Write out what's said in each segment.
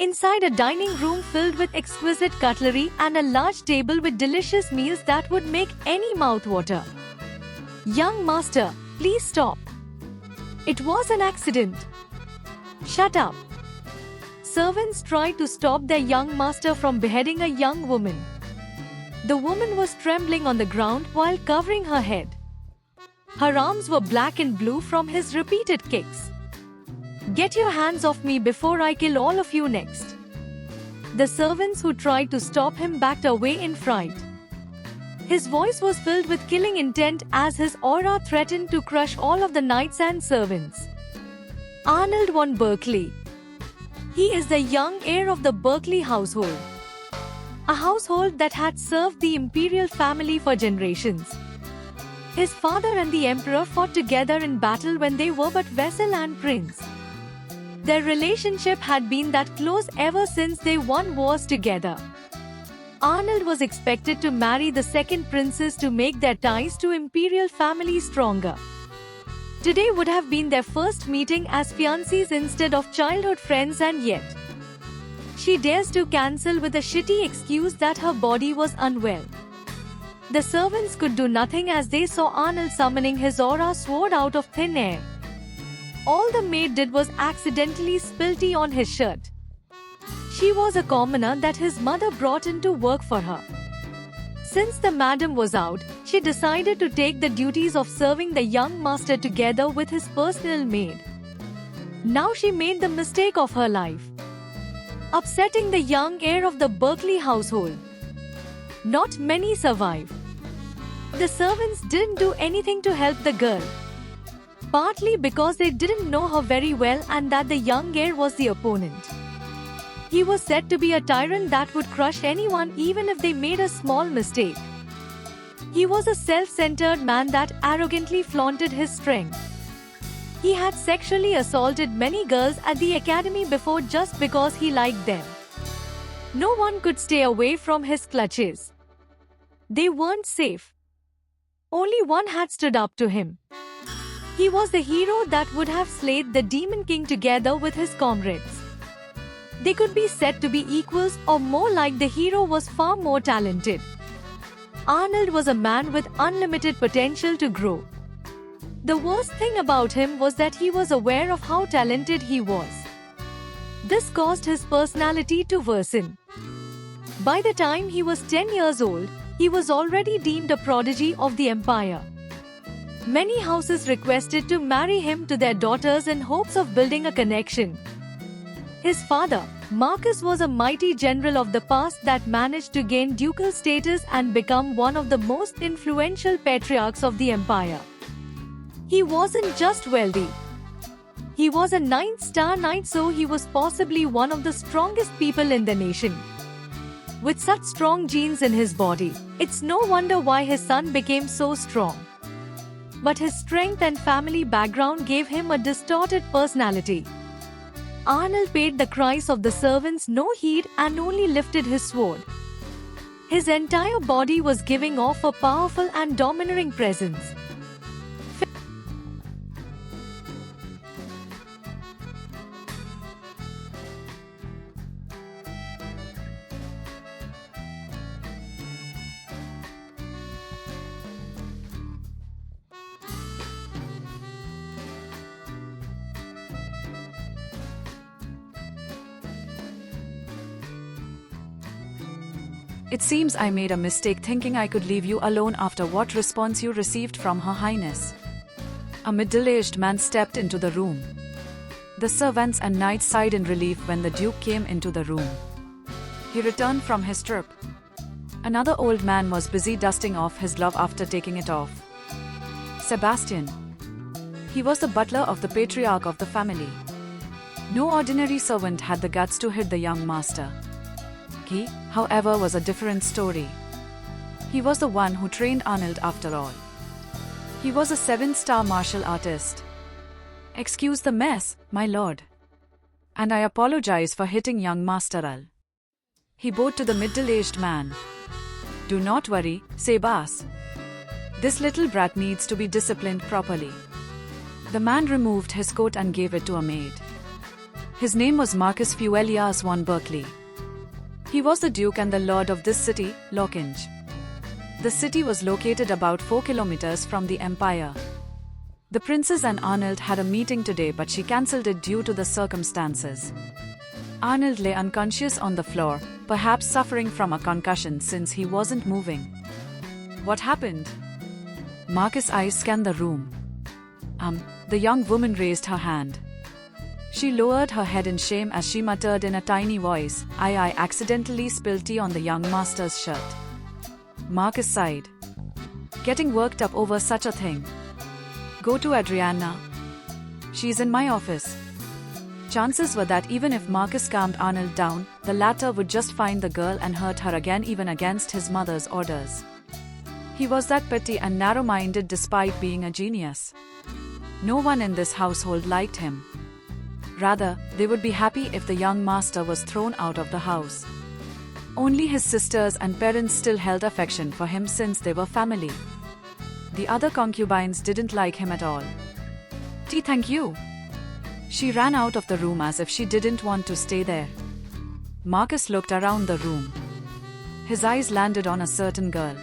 Inside a dining room filled with exquisite cutlery and a large table with delicious meals that would make any mouth water. Young master, please stop. It was an accident. Shut up. Servants tried to stop their young master from beheading a young woman. The woman was trembling on the ground while covering her head. Her arms were black and blue from his repeated kicks. Get your hands off me before I kill all of you next. The servants who tried to stop him backed away in fright. His voice was filled with killing intent as his aura threatened to crush all of the knights and servants. Arnold von Berkeley. He is the young heir of the Berkeley household. A household that had served the imperial family for generations. His father and the emperor fought together in battle when they were but vassal and prince. Their relationship had been that close ever since they won wars together. Arnold was expected to marry the second princess to make their ties to imperial family stronger. Today would have been their first meeting as fiancés instead of childhood friends, and yet she dares to cancel with a shitty excuse that her body was unwell. The servants could do nothing as they saw Arnold summoning his aura sword out of thin air. All the maid did was accidentally spill tea on his shirt. She was a commoner that his mother brought in to work for her. Since the madam was out, she decided to take the duties of serving the young master together with his personal maid. Now she made the mistake of her life, upsetting the young heir of the Berkeley household. Not many survive. The servants didn't do anything to help the girl, partly because they didn't know her very well and that the young heir was the opponent. He was said to be a tyrant that would crush anyone even if they made a small mistake. He was a self-centered man that arrogantly flaunted his strength. He had sexually assaulted many girls at the academy before just because he liked them. No one could stay away from his clutches. They weren't safe. Only one had stood up to him. He was the hero that would have slayed the Demon King together with his comrades. They could be said to be equals, or more like the hero was far more talented. Arnold was a man with unlimited potential to grow. The worst thing about him was that he was aware of how talented he was. This caused his personality to worsen. By the time he was 10 years old, he was already deemed a prodigy of the empire. Many houses requested to marry him to their daughters in hopes of building a connection. His father, Marcus, was a mighty general of the past that managed to gain ducal status and become one of the most influential patriarchs of the empire. He wasn't just wealthy. He was a 9-star knight, so he was possibly one of the strongest people in the nation. With such strong genes in his body, it's no wonder why his son became so strong. But his strength and family background gave him a distorted personality. Arnold paid the cries of the servants no heed and only lifted his sword. His entire body was giving off a powerful and domineering presence. It seems I made a mistake thinking I could leave you alone after what response you received from Her Highness. A middle-aged man stepped into the room. The servants and knights sighed in relief when the Duke came into the room. He returned from his trip. Another old man was busy dusting off his glove after taking it off. Sebastian. He was the butler of the patriarch of the family. No ordinary servant had the guts to hit the young master. He, however, was a different story. He was the one who trained Arnold after all. He was a 7-star martial artist. Excuse the mess, my lord. And I apologize for hitting young Master Al. He bowed to the middle-aged man. Do not worry, Sebas. This little brat needs to be disciplined properly. The man removed his coat and gave it to a maid. His name was Marcus Fuelius von Berkeley. He was the Duke and the Lord of this city, Lochinge. The city was located about 4 kilometers from the Empire. The princess and Arnold had a meeting today, but she cancelled it due to the circumstances. Arnold lay unconscious on the floor, perhaps suffering from a concussion since he wasn't moving. What happened? Marcus' eyes scanned the room. The young woman raised her hand. She lowered her head in shame as she muttered in a tiny voice, I accidentally spilled tea on the young master's shirt. Marcus sighed. Getting worked up over such a thing. Go to Adriana. She's in my office. Chances were that even if Marcus calmed Arnold down, the latter would just find the girl and hurt her again, even against his mother's orders. He was that petty and narrow-minded despite being a genius. No one in this household liked him. Rather, they would be happy if the young master was thrown out of the house. Only his sisters and parents still held affection for him since they were family. The other concubines didn't like him at all. Tea, thank you. She ran out of the room as if she didn't want to stay there. Marcus looked around the room. His eyes landed on a certain girl.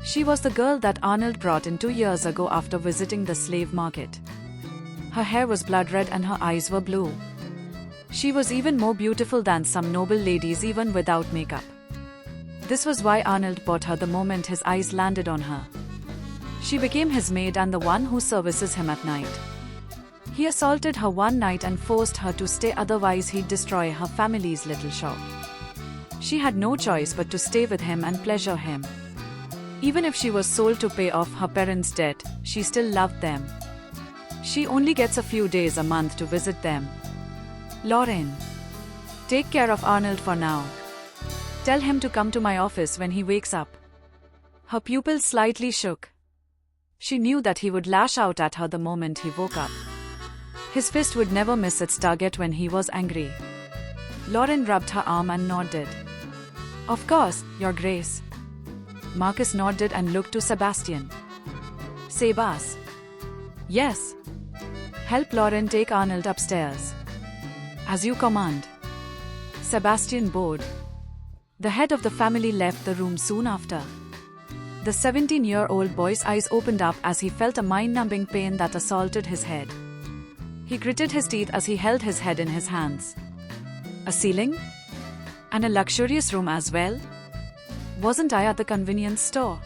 She was the girl that Arnold brought in 2 years ago after visiting the slave market. Her hair was blood red and her eyes were blue. She was even more beautiful than some noble ladies even without makeup. This was why Arnold bought her the moment his eyes landed on her. She became his maid and the one who services him at night. He assaulted her one night and forced her to stay, otherwise he'd destroy her family's little shop. She had no choice but to stay with him and pleasure him. Even if she was sold to pay off her parents' debt, she still loved them. She only gets a few days a month to visit them. Lauren. Take care of Arnold for now. Tell him to come to my office when he wakes up. Her pupils slightly shook. She knew that he would lash out at her the moment he woke up. His fist would never miss its target when he was angry. Lauren rubbed her arm and nodded. Of course, Your Grace. Marcus nodded and looked to Sebastian. Sebas. Yes. Help Lauren take Arnold upstairs. As you command. Sebastian bowed. The head of the family left the room soon after. The 17-year-old boy's eyes opened up as he felt a mind-numbing pain that assaulted his head. He gritted his teeth as he held his head in his hands. A ceiling? And a luxurious room as well? Wasn't I at the convenience store?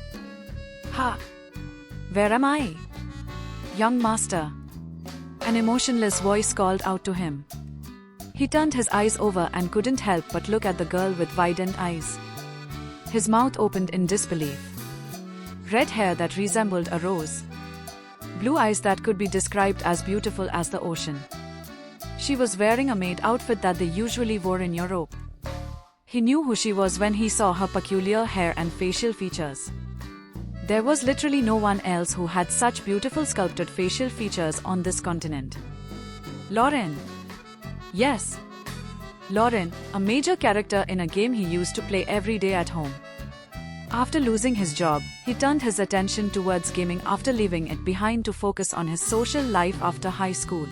Ha! Where am I? Young master. An emotionless voice called out to him. He turned his eyes over and couldn't help but look at the girl with widened eyes. His mouth opened in disbelief. Red hair that resembled a rose. Blue eyes that could be described as beautiful as the ocean. She was wearing a maid outfit that they usually wore in Europe. He knew who she was when he saw her peculiar hair and facial features. There was literally no one else who had such beautiful sculpted facial features on this continent. Lauren. Yes. Lauren, a major character in a game he used to play every day at home. After losing his job, he turned his attention towards gaming after leaving it behind to focus on his social life after high school.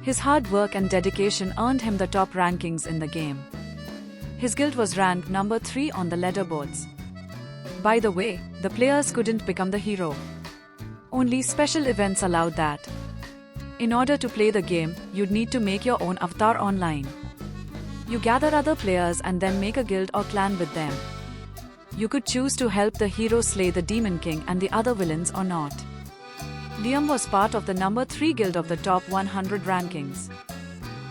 His hard work and dedication earned him the top rankings in the game. His guild was ranked number 3 on the leaderboards. By the way, the players couldn't become the hero. Only special events allowed that. In order to play the game, you'd need to make your own avatar online. You gather other players and then make a guild or clan with them. You could choose to help the hero slay the Demon King and the other villains or not. Liam was part of the number 3 guild of the top 100 rankings.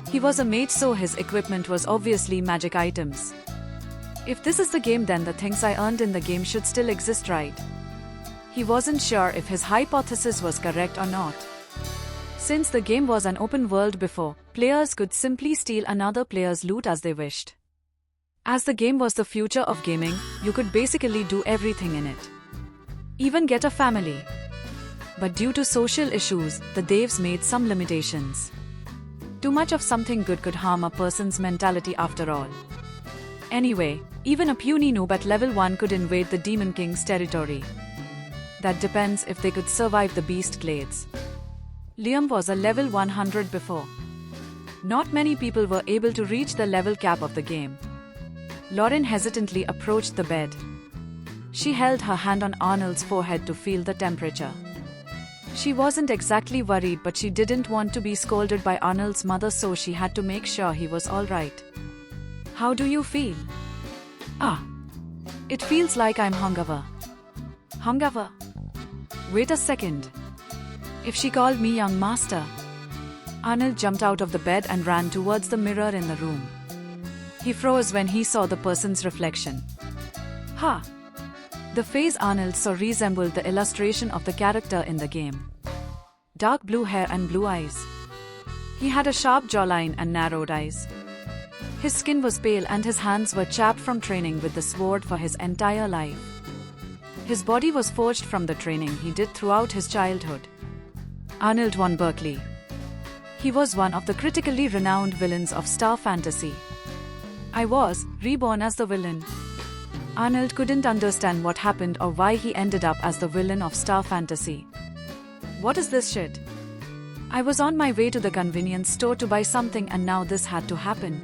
He was a mage, so his equipment was obviously magic items. If this is the game, then the things I earned in the game should still exist, right? He wasn't sure if his hypothesis was correct or not. Since the game was an open world before, players could simply steal another player's loot as they wished. As the game was the future of gaming, you could basically do everything in it. Even get a family. But due to social issues, the devs made some limitations. Too much of something good could harm a person's mentality after all. Anyway, even a puny noob at level 1 could invade the Demon King's territory. That depends if they could survive the Beast Glades. Liam was a level 100 before. Not many people were able to reach the level cap of the game. Lauren hesitantly approached the bed. She held her hand on Arnold's forehead to feel the temperature. She wasn't exactly worried, but she didn't want to be scolded by Arnold's mother, so she had to make sure he was all right. How do you feel? It feels like I'm hungover. Hungover? Wait a second. If she called me young master. Arnold jumped out of the bed and ran towards the mirror in the room. He froze when he saw the person's reflection. The face Arnold saw resembled the illustration of the character in the game. Dark blue hair and blue eyes. He had a sharp jawline and narrowed eyes. His skin was pale and his hands were chapped from training with the sword for his entire life. His body was forged from the training he did throughout his childhood. Arnold von Berkeley. He was one of the critically renowned villains of Star Fantasy. I was reborn as the villain. Arnold couldn't understand what happened or why he ended up as the villain of Star Fantasy. What is this shit? I was on my way to the convenience store to buy something and now this had to happen.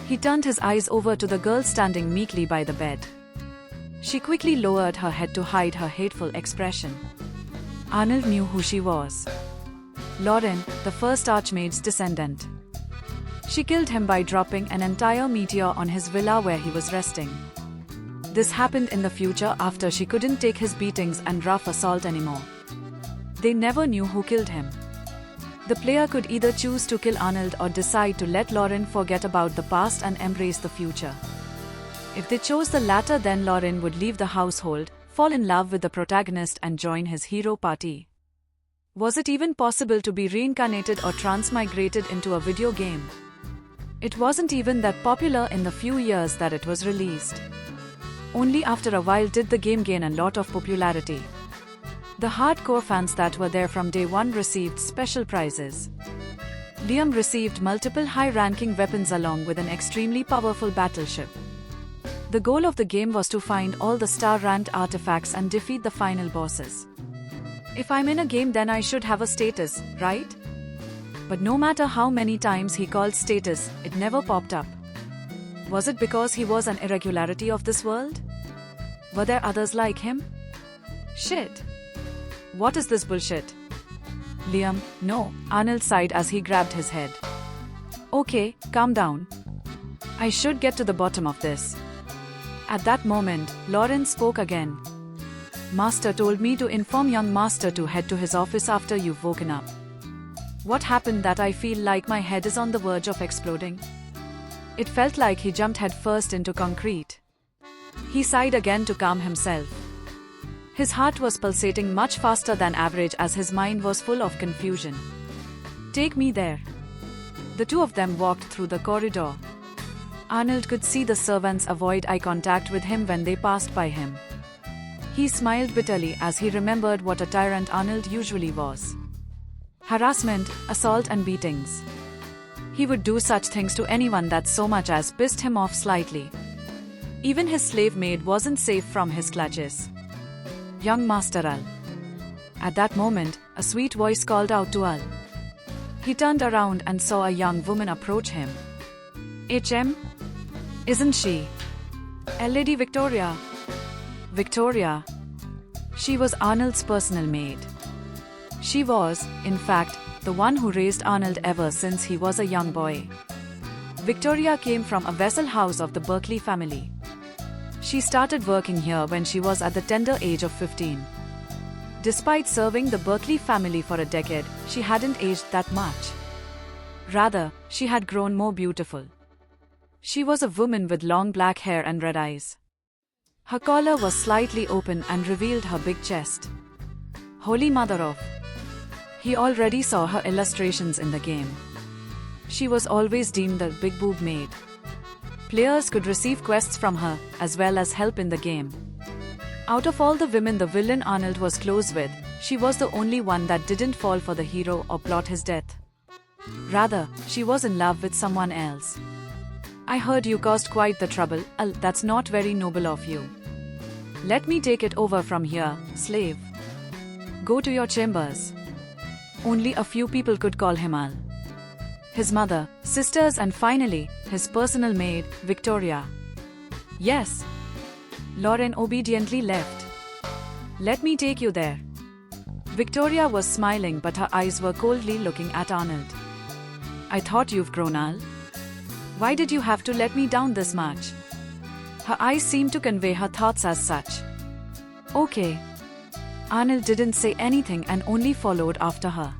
He turned his eyes over to the girl standing meekly by the bed. She quickly lowered her head to hide her hateful expression. Arnold knew who she was. Lauren, the first Archmage's descendant. She killed him by dropping an entire meteor on his villa where he was resting. This happened in the future after she couldn't take his beatings and rough assault anymore. They never knew who killed him. The player could either choose to kill Arnold or decide to let Lauren forget about the past and embrace the future. If they chose the latter, then Lauren would leave the household, fall in love with the protagonist and join his hero party. Was it even possible to be reincarnated or transmigrated into a video game? It wasn't even that popular in the few years that it was released. Only after a while did the game gain a lot of popularity. The hardcore fans that were there from day one received special prizes. Liam received multiple high-ranking weapons along with an extremely powerful battleship. The goal of the game was to find all the star-ranked artifacts and defeat the final bosses. If I'm in a game, then I should have a status, right? But no matter how many times he called status, it never popped up. Was it because he was an irregularity of this world? Were there others like him? Shit. What is this bullshit? Liam, no, Arnold sighed as he grabbed his head. Okay, calm down. I should get to the bottom of this. At that moment, Lauren spoke again. Master told me to inform young master to head to his office after you've woken up. What happened that I feel like my head is on the verge of exploding? It felt like he jumped headfirst into concrete. He sighed again to calm himself. His heart was pulsating much faster than average as his mind was full of confusion. Take me there. The two of them walked through the corridor. Arnold could see the servants avoid eye contact with him when they passed by him. He smiled bitterly as he remembered what a tyrant Arnold usually was. Harassment, assault and beatings. He would do such things to anyone that so much as pissed him off slightly. Even his slave maid wasn't safe from his clutches. Young Master Al. At that moment, a sweet voice called out to Al. He turned around and saw a young woman approach him. HM? Isn't she? Lady Victoria. Victoria. She was Arnold's personal maid. She was, in fact, the one who raised Arnold ever since he was a young boy. Victoria came from a vassal house of the Berkeley family. She started working here when she was at the tender age of 15. Despite serving the Berkeley family for a decade, she hadn't aged that much. Rather, she had grown more beautiful. She was a woman with long black hair and red eyes. Her collar was slightly open and revealed her big chest. Holy Mother of... He already saw her illustrations in the game. She was always deemed the big boob maid. Players could receive quests from her, as well as help in the game. Out of all the women the villain Arnold was close with, she was the only one that didn't fall for the hero or plot his death. Rather, she was in love with someone else. I heard you caused quite the trouble. Al, that's not very noble of you. Let me take it over from here, slave. Go to your chambers. Only a few people could call him Al. his mother, sisters, and finally, his personal maid, Victoria. Yes. Lauren obediently left. Let me take you there. Victoria was smiling, but her eyes were coldly looking at Arnold. I thought you've grown, Al. Why did you have to let me down this much? Her eyes seemed to convey her thoughts as such. Okay. Arnold didn't say anything and only followed after her.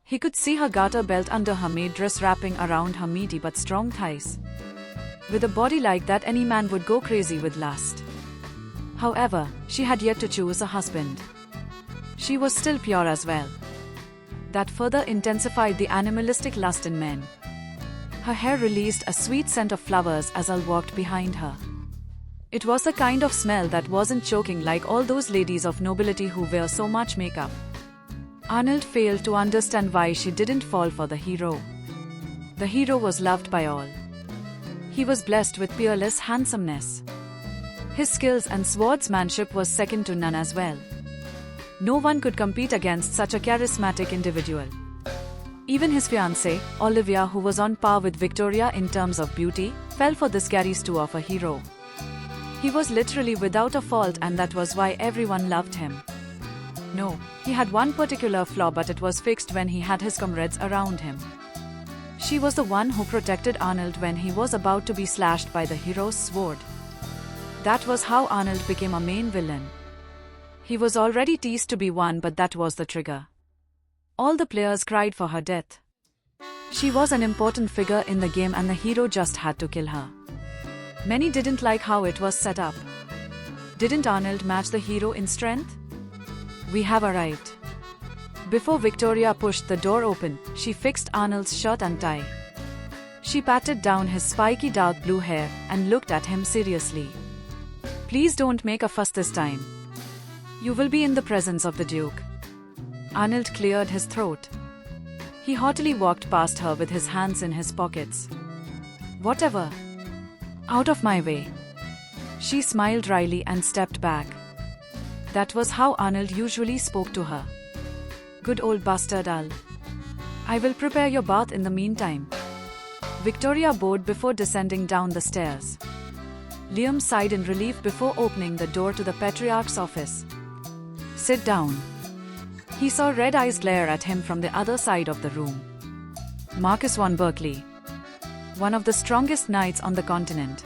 He could see her garter belt under her maid dress wrapping around her meaty but strong thighs. With a body like that, any man would go crazy with lust. However, she had yet to choose a husband. She was still pure as well. That further intensified the animalistic lust in men. Her hair released a sweet scent of flowers as Al walked behind her. It was the kind of smell that wasn't choking like all those ladies of nobility who wear so much makeup. Arnold failed to understand why she didn't fall for the hero. The hero was loved by all. He was blessed with peerless handsomeness. His skills and swordsmanship was second to none as well. No one could compete against such a charismatic individual. Even his fiancée, Olivia, who was on par with Victoria in terms of beauty, fell for this scary stew of a hero. He was literally without a fault, and that was why everyone loved him. No, he had one particular flaw, but it was fixed when he had his comrades around him. She was the one who protected Arnold when he was about to be slashed by the hero's sword. That was how Arnold became a main villain. He was already teased to be one, but that was the trigger. All the players cried for her death. She was an important figure in the game and the hero just had to kill her. Many didn't like how it was set up. Didn't Arnold match the hero in strength? We have arrived. Before Victoria pushed the door open, she fixed Arnold's shirt and tie. She patted down his spiky dark blue hair and looked at him seriously. Please don't make a fuss this time. You will be in the presence of the Duke. Arnold cleared his throat. He haughtily walked past her with his hands in his pockets. Whatever. Out of my way. She smiled wryly and stepped back. That was how Arnold usually spoke to her. Good old bastard, Al. I will prepare your bath in the meantime. Victoria bowed before descending down the stairs. Liam sighed in relief before opening the door to the Patriarch's office. Sit down. He saw red eyes glare at him from the other side of the room. Marcus von Berkeley. One of the strongest knights on the continent.